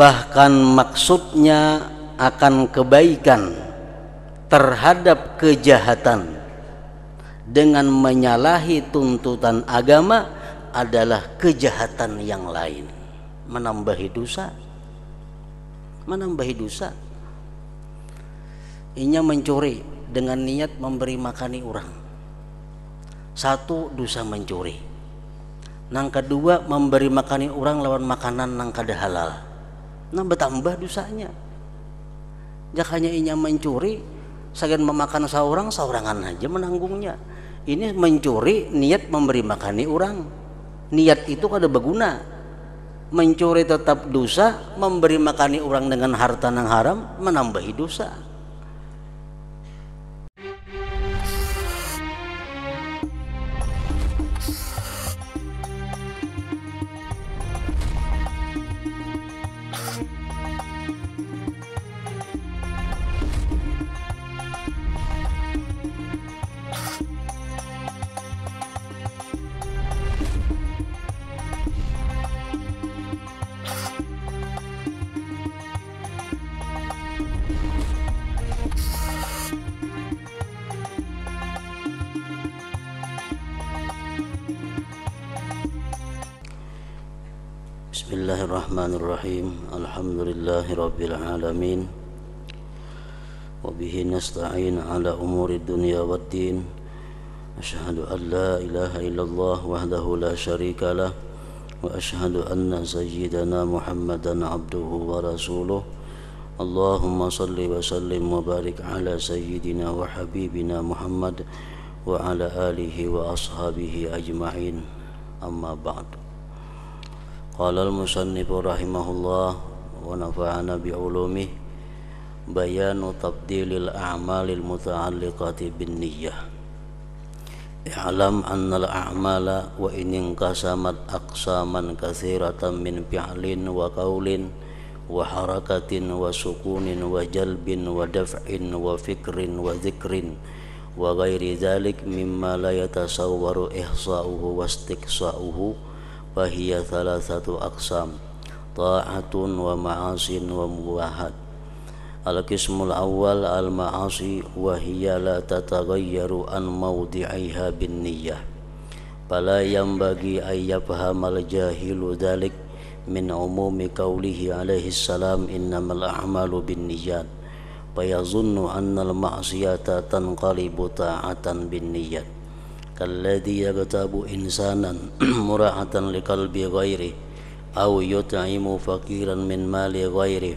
bahkan maksudnya akan kebaikan terhadap kejahatan dengan menyalahi tuntutan agama adalah kejahatan yang lain, menambahi dosa. Inya mencuri dengan niat memberi makani orang, satu dosa mencuri. Nang kedua memberi makani orang lawan makanan nang kada halal, nah bertambah dosanya. Jakanya inya mencuri sagan memakan saurangan aja menanggungnya. Ini mencuri niat memberi makani orang, niat itu kada berguna. Mencuri tetap dosa, memberi makani orang dengan harta yang haram menambahi dosa. Bismillahirrahmanirrahim. Alhamdulillahi rabbil alamin. Wabihi nasta'in ala umuri dunya waddin. Asyhadu an la ilaha illallah wahdahu la syarika lah, wa asyhadu anna sayyidana Muhammadan abduhu wa rasuluh. Allahumma salli wa sallim wa barik ala sayyidina wa habibina Muhammad wa ala alihi wa ashabihi ajma'in. Amma ba'du. Qala al-musannif rahimahullah wa nafa'ana bi'ulumih, bayanu tabdilil a'malil muta'alliqati bin niyyah. I'lam anna al-a'mala wa in inqasamat aqsaman katsiratan min fi'lin wa qawlin wa harakatin wa sukunin wa jalbin wa daf'in wa fikrin wa dzikrin wa ghairi dzalik mimma la yatasawwaru ihsa'uhu wa istiqsa'uhu, fahiya thalathatu aqsam: ta'atun wa ma'asin wa mubahat. Al-qismul awwal al-ma'asi wa hiya la tataghayyaru an mawdi'iha bin niyyah, fala yanbaghi ay yafhamal jahilu dhalik min umumi qawlihi alaihi salam innamal a'malu bin niyyat, fayazunnu anna al-ma'siyata tanqalibu ta'atan bin niyyat, kalladhi yaghtabu insanan mura'atan liqalbi ghairi aw yut'imu faqiran min mali ghairi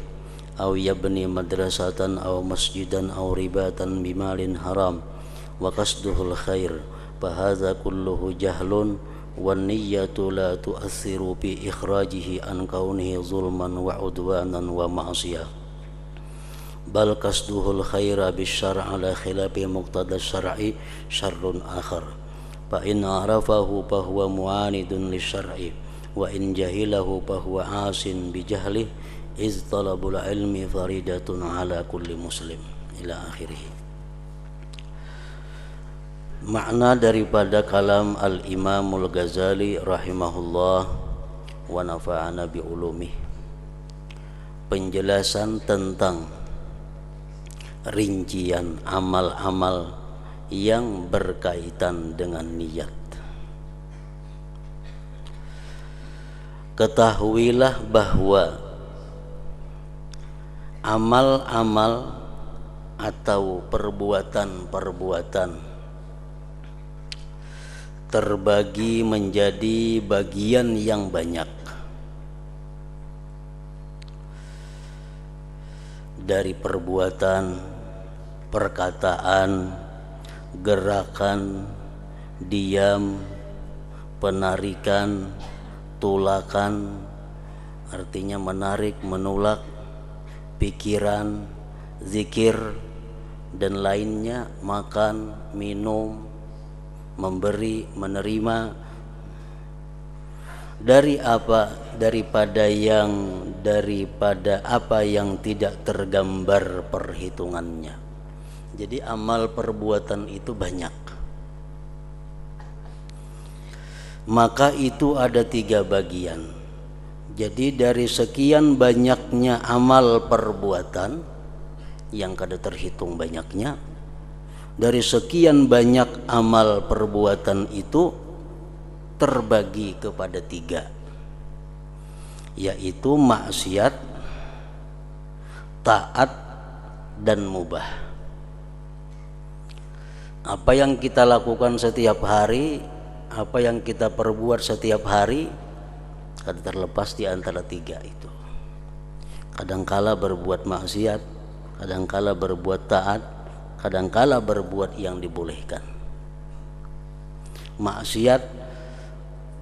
aw yabni madrasatan aw masjidan aw ribatan bimalin haram wa qasduhul khair, fahadha kulluhu jahlun wan niyyatu la tu'athiru bi ikhrajihi an kaunihi zulman wa udwanan wa ma'siyah, bal qasduhul khaira bisyar'i ala khilafi muqtada syar'i syarrun akhar, fa in arafahu fahuwa mu'anidun lisyar'i wa in jahilahu fahuwa asin bijahli, iz talabul ilmi faridatun ala kulli muslim, ila akhirih. Makna daripada kalam al-Imamul Ghazali rahimahullah wa nafa'ana bi ulumih, penjelasan tentang rincian amal-amal yang berkaitan dengan niat. Ketahuilah bahwa amal-amal atau perbuatan-perbuatan terbagi menjadi bagian yang banyak, dari perbuatan, perkataan, gerakan, diam, penarikan, tulakan, artinya menarik, menulak, pikiran, zikir, dan lainnya, makan, minum, memberi, menerima, dari apa, daripada apa yang tidak tergambar perhitungannya. Jadi amal perbuatan itu banyak. Maka itu ada 3 bagian. Jadi dari sekian banyaknya amal perbuatan yang kada terhitung banyaknya, dari sekian banyak amal perbuatan itu terbagi kepada 3, yaitu maksiat, taat, dan mubah. Apa yang kita lakukan setiap hari, apa yang kita perbuat setiap hari, kada terlepas di antara 3 itu. Kadangkala berbuat maksiat, kadangkala berbuat taat, kadangkala berbuat yang dibolehkan. Maksiat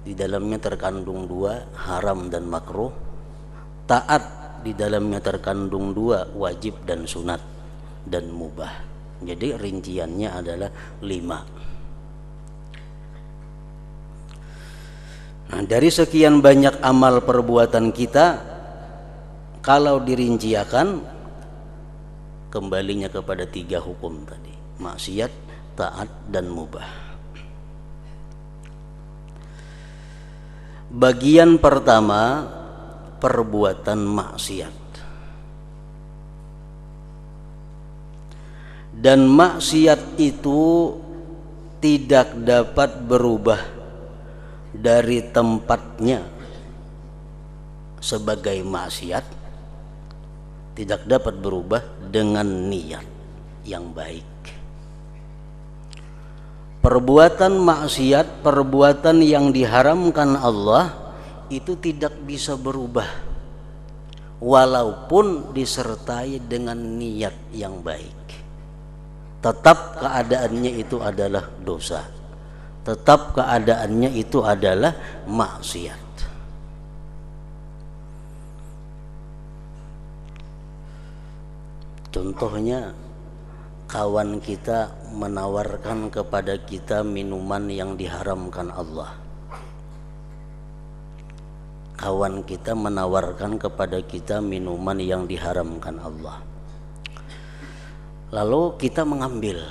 di dalamnya terkandung 2, haram dan makruh. Taat di dalamnya terkandung 2, wajib dan sunat, dan mubah. Jadi rinciannya adalah 5. Nah, dari sekian banyak amal perbuatan kita, kalau dirinciakan, kembalinya kepada 3 hukum tadi: maksiat, taat, dan mubah. Bagian pertama, perbuatan maksiat. Dan maksiat itu tidak dapat berubah dari tempatnya sebagai maksiat, tidak dapat berubah dengan niat yang baik. Perbuatan maksiat, perbuatan yang diharamkan Allah, itu tidak bisa berubah walaupun disertai dengan niat yang baik. Tetap keadaannya itu adalah dosa, tetap keadaannya itu adalah maksiat. Contohnya, kawan kita menawarkan kepada kita minuman yang diharamkan Allah. Kawan kita menawarkan kepada kita minuman yang diharamkan Allah. Lalu kita mengambil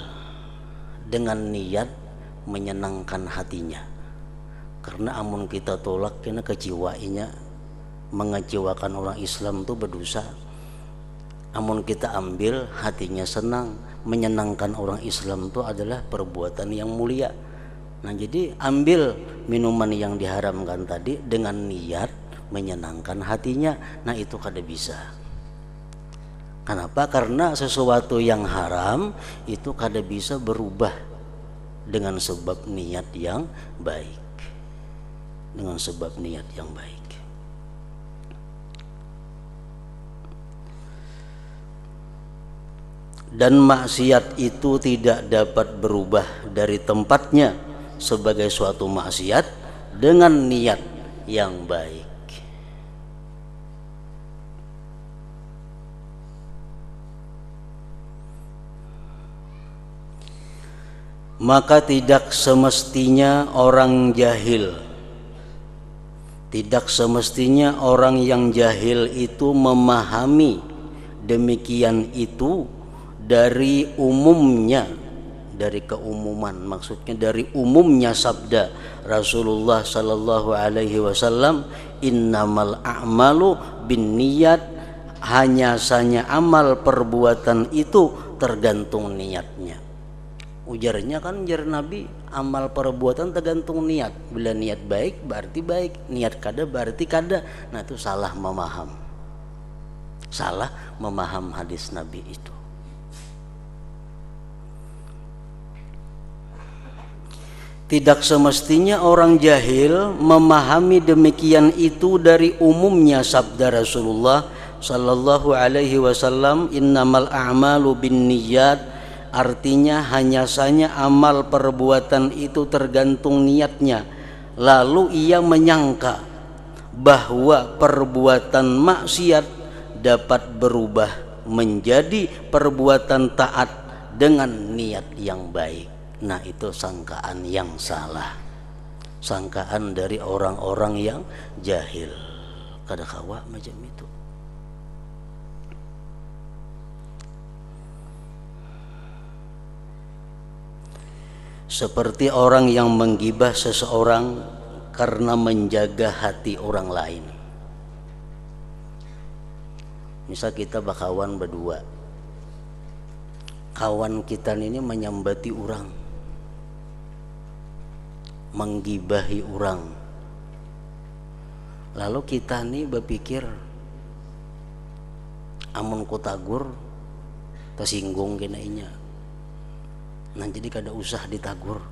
dengan niat menyenangkan hatinya, karena amun kita tolak kena kecewainya, mengecewakan orang Islam itu berdosa. Amun kita ambil, hatinya senang, menyenangkan orang Islam itu adalah perbuatan yang mulia. Nah, jadi ambil minuman yang diharamkan tadi dengan niat menyenangkan hatinya, nah itu kada bisa. Kenapa? Karena sesuatu yang haram itu kada bisa berubah dengan sebab niat yang baik. Dengan sebab niat yang baik. Dan maksiat itu tidak dapat berubah dari tempatnya sebagai suatu maksiat dengan niat yang baik. Maka tidak semestinya orang jahil, tidak semestinya orang yang jahil itu memahami demikian itu dari umumnya, dari keumuman, maksudnya dari umumnya sabda Rasulullah sallallahu alaihi wasallam, innamal a'malu binniyat, hanya saja amal perbuatan itu tergantung niatnya. Ujarnya kan, ujar Nabi, amal perbuatan tergantung niat. Bila niat baik berarti baik, niat kada berarti kada. Nah, itu salah memaham. Salah memaham hadis Nabi itu. Tidak semestinya orang jahil memahami demikian itu dari umumnya sabda Rasulullah sallallahu alaihi wasallam, innamal a'malu binniyat. Artinya hanya saja amal perbuatan itu tergantung niatnya. Lalu ia menyangka bahwa perbuatan maksiat dapat berubah menjadi perbuatan taat dengan niat yang baik. Nah, itu sangkaan yang salah, sangkaan dari orang-orang yang jahil. Kada kawa macam itu. Seperti orang yang menggibah seseorang karena menjaga hati orang lain. Misal kita bakawan berdua, kawan kita ini menyambati orang, menggibahi orang, lalu kita nih berpikir amun ku tagur tersinggung kena inya, nah jadi kada usah ditagur,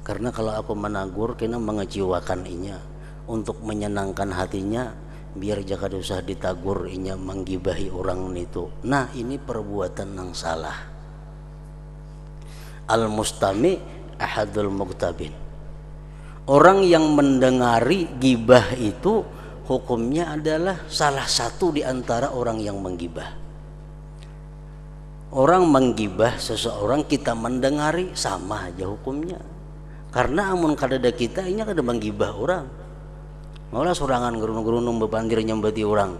karena kalau aku menagur kena mengecewakan inya, untuk menyenangkan hatinya biar jangan usah ditagur inya menggibahi orang itu. Nah ini perbuatan yang salah. Al mustami ahadul muktabin, orang yang mendengari gibah itu hukumnya adalah salah satu di antara orang yang menggibah. Orang menggibah seseorang kita mendengari sama aja hukumnya, karena amun kadada kita inya kada menggibah orang, malah sorangan gerunung-gerunung bebandir nyambati orang,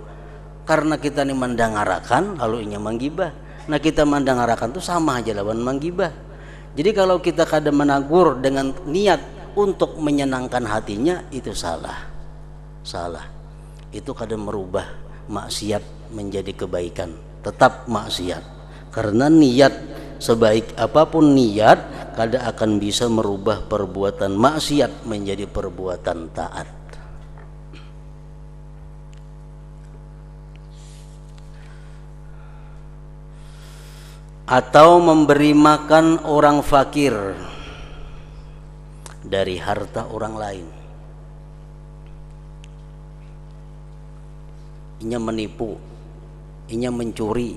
karena kita ini mendengarakan lalu inya menggibah. Nah kita mendengarakan itu sama aja lawan menggibah. Jadi kalau kita kada menagur dengan niat untuk menyenangkan hatinya, itu salah. Itu kada merubah maksiat menjadi kebaikan, tetap maksiat. Karena niat sebaik apapun niat kada akan bisa merubah perbuatan maksiat menjadi perbuatan taat. Atau memberi makan orang fakir dari harta orang lain. Inya menipu, inya mencuri,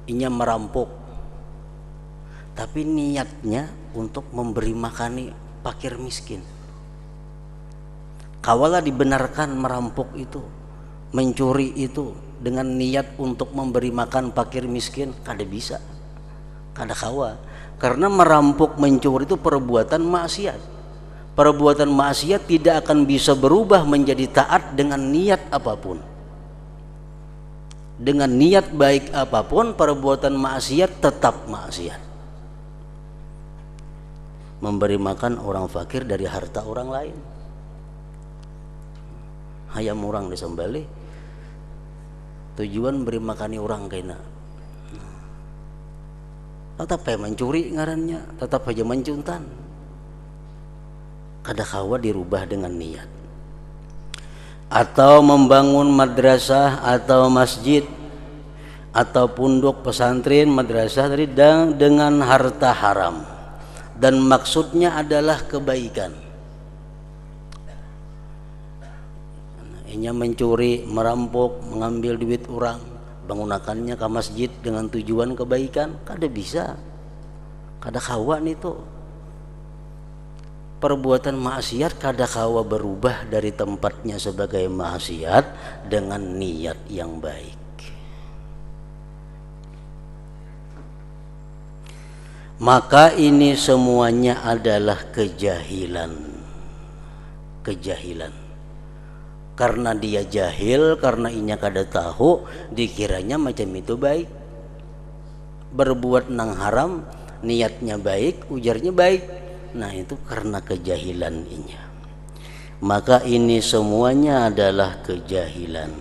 inya merampok, tapi niatnya untuk memberi makani fakir miskin. Kawalah dibenarkan merampok itu, mencuri itu dengan niat untuk memberi makan fakir miskin, kada bisa. Kada kawa, karena merampok mencuri itu perbuatan maksiat. Perbuatan maksiat tidak akan bisa berubah menjadi taat dengan niat apapun. Dengan niat baik apapun, perbuatan maksiat tetap maksiat. Memberi makan orang fakir dari harta orang lain, hayam orang disembelih, tujuan beri makani orang kena, tetap aja mencuri ngarannya, tetap aja mencuntan. Kada kawa dirubah dengan niat. Atau membangun madrasah atau masjid atau pondok pesantren madrasah tadi dengan harta haram, dan maksudnya adalah kebaikan. Inya mencuri, merampok, mengambil duit orang, menggunakannya ke masjid dengan tujuan kebaikan, kada bisa, kada kawan itu. Perbuatan maksiat kada kawa berubah dari tempatnya sebagai maksiat dengan niat yang baik. Maka ini semuanya adalah kejahilan. Karena dia jahil, karena inya kada tahu, dikiranya macam itu baik. Berbuat nang haram, niatnya baik, ujarnya baik. Nah itu karena kejahilan inya. Maka ini semuanya adalah kejahilan.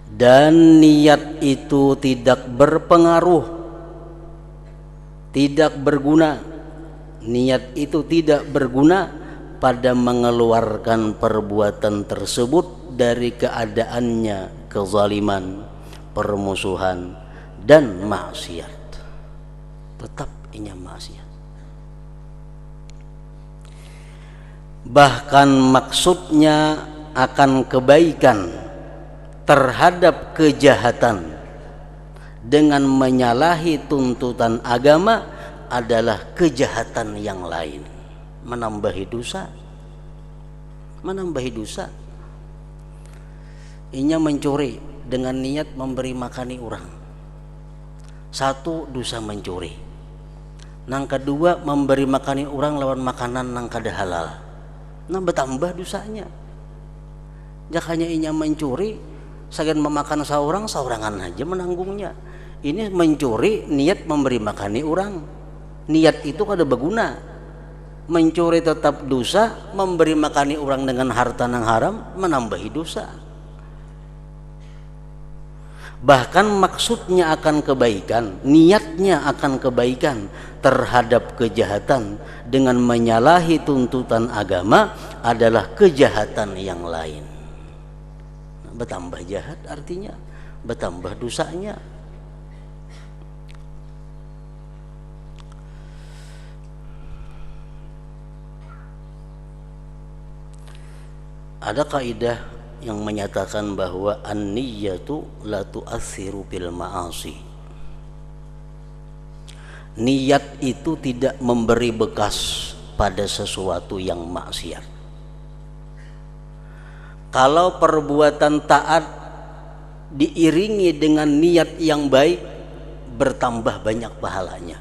Dan niat itu tidak berpengaruh, tidak berguna. Niat itu tidak berguna pada mengeluarkan perbuatan tersebut dari keadaannya kezaliman, permusuhan, dan maksiat. Tetap inya maksiat. Bahkan maksudnya akan kebaikan terhadap kejahatan dengan menyalahi tuntutan agama adalah kejahatan yang lain, menambahi dosa. Inya mencuri dengan niat memberi makani orang, satu dosa mencuri. Nang kedua memberi makani orang lawan makanan nang kada halal, nah bertambah dosanya. Jakanya inya mencuri, sagan memakan saurangan aja menanggungnya. Ini mencuri niat memberi makani orang, niat itu kada berguna. Mencuri tetap dosa, memberi makani orang dengan harta yang haram menambahi dosa. Bahkan maksudnya akan kebaikan, niatnya akan kebaikan terhadap kejahatan dengan menyalahi tuntutan agama adalah kejahatan yang lain. Bertambah jahat artinya bertambah dosanya. Ada kaidah yang menyatakan bahwa an-niyyatu la tu'assiru bil ma'asi. Niat itu tidak memberi bekas pada sesuatu yang maksiat. Kalau perbuatan taat diiringi dengan niat yang baik, bertambah banyak pahalanya.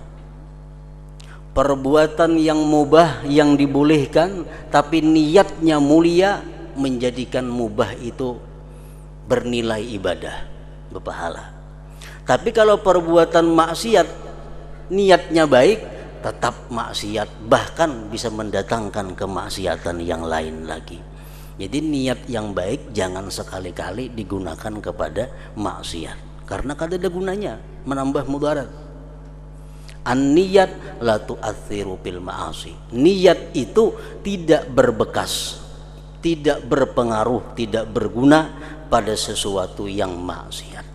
Perbuatan yang mubah yang dibolehkan tapi niatnya mulia, menjadikan mubah itu bernilai ibadah, berpahala. Tapi kalau perbuatan maksiat niatnya baik, tetap maksiat, bahkan bisa mendatangkan kemaksiatan yang lain lagi. Jadi niat yang baik jangan sekali-kali digunakan kepada maksiat, karena kada ada gunanya, menambah mudarat. An-niyat la tu'atsiru bil ma'asi. Niat itu tidak berbekas, tidak berpengaruh, tidak berguna pada sesuatu yang maksiat.